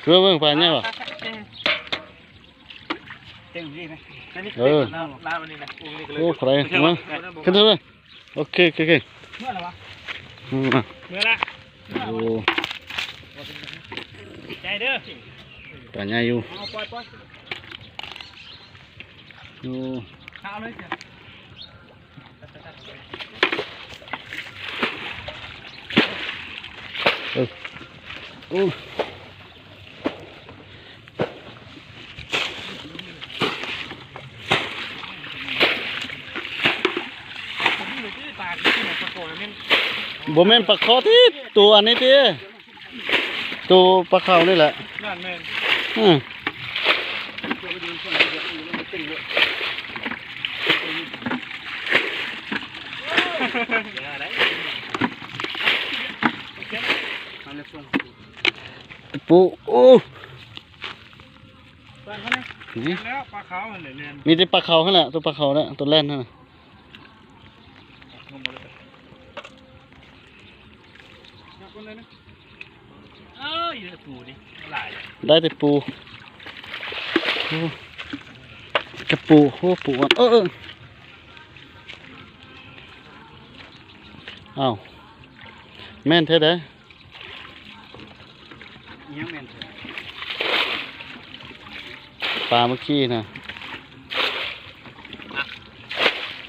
เสือเบิ่งปลาเนี่ยป่ะโอ้ใครมาขึ้นเถอะโอเคโอเคเมื่อไรวะเมื่อละโอ้ใจเด้อปลาใหญ่อยู่โอ้ข้าวเลยโอ้บ่แม่นปลาคอที่ตัวอันนี้ที่ตัวปลาขาวนี่แหละนั่นแม่นปูโอ้นี่ปลาขาวมีแต่ปลาขาวนั่นแหละตัวปลาขาวนั่นตัวแล่นนั่นได้แต่ปูกระปูโอ้ปูอ่ะอ้าวแม่นเท่าไดปลาเมื่อกี้นะ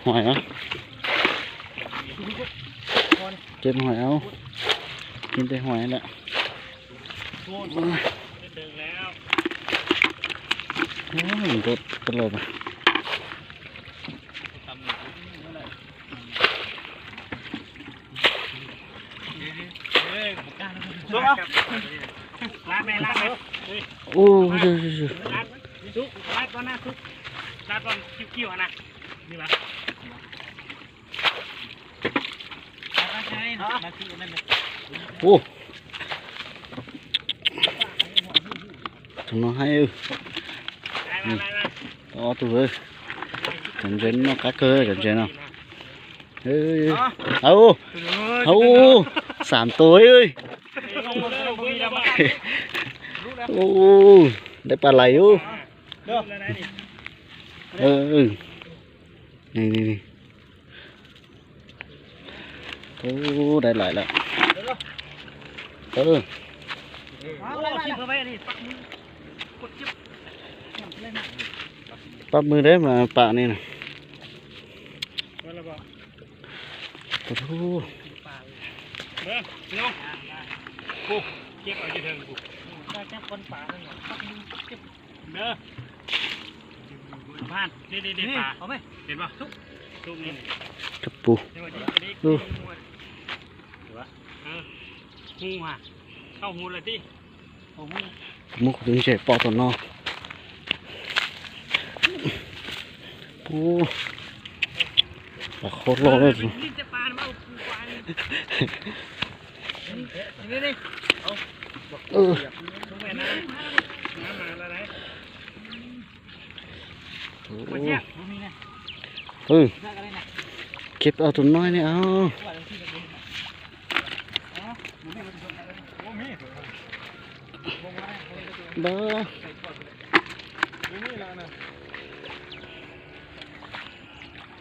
หอยนะเก็บหอยเอากินแต่หอยแหละโอ้ยรถตลบโอ้ยซุกลาดก่อนนะซุกลาดก่อนคิ้วๆนะนี่ปะโอ้ทำน้องให้to tụi ơi cảnh trên nó cá cơ cảnh trên nào âu âu sảm tối ơi ô đây bà lấy ô này này ô đây lại lạiปั๊บมือได้มาปะนี่นะโอ้โหเด้อน้องกูเก็บเอาอยู่เถิงกูได้แค่คนป่าเลยปั๊บมือเก็บเด้อผ่านเด็ดป่าเอาไหมเห็นป่ะทุกนี่กระปูดูหูฮะเข้าหูเลยที่มุกถึงเฉยปอตัวนอโอ้ปลาโคตรโลเลยสิเก็บเอาตัวน้อยนี่เอาบ้า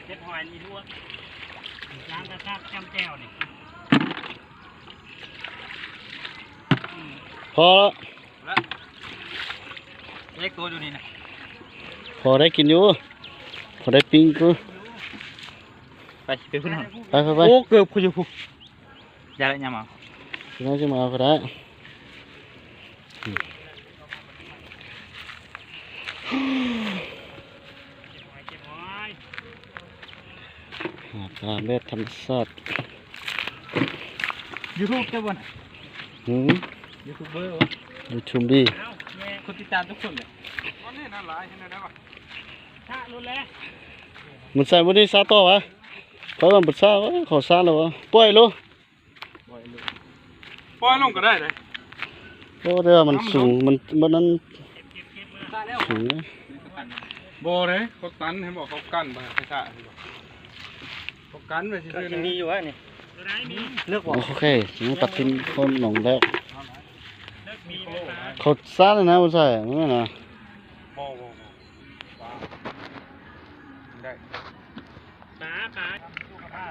เก็บหอยนี่ด้วยล้างกระทะจำแจ่วนี่พอแล้วเล็กตัวดูนี่นะพอได้กินอยู่พอได้ปิ้งกูไปไปพุ่งไปโอ้เกือบคุยอยู่พุ่งอย่าละยังมาน่าจะมาก็ได้ปลาเม็ดธรรมชาติยูทูบเจ้าบ่นยูทูบเบอร์ยูทูบบี้คนติดตามทุกคนเลยวันนี้น่าหลายเห็นได้ป่ะชาลุ้นเลยมันใส่วันนี้ซาต่อวะเขาทำบุษราขอซาแล้ววะปล่อยลูกปล่อยลงก็ได้เลยโอ้แต่มันสูงมันนั้นสูงโบเลยเขาตันให้บอกเขากั้นไปให้ชาเขากั้นไปซื้อๆนี่อยู่วะนี่เลือกบอกโอเคถึงตัดทิ้งคนหลงแล้ว มีโคโลนะ เขาซ่าเลยนะบ่ใช่ไม่แม่นนะ บ่ว้าได้ปลา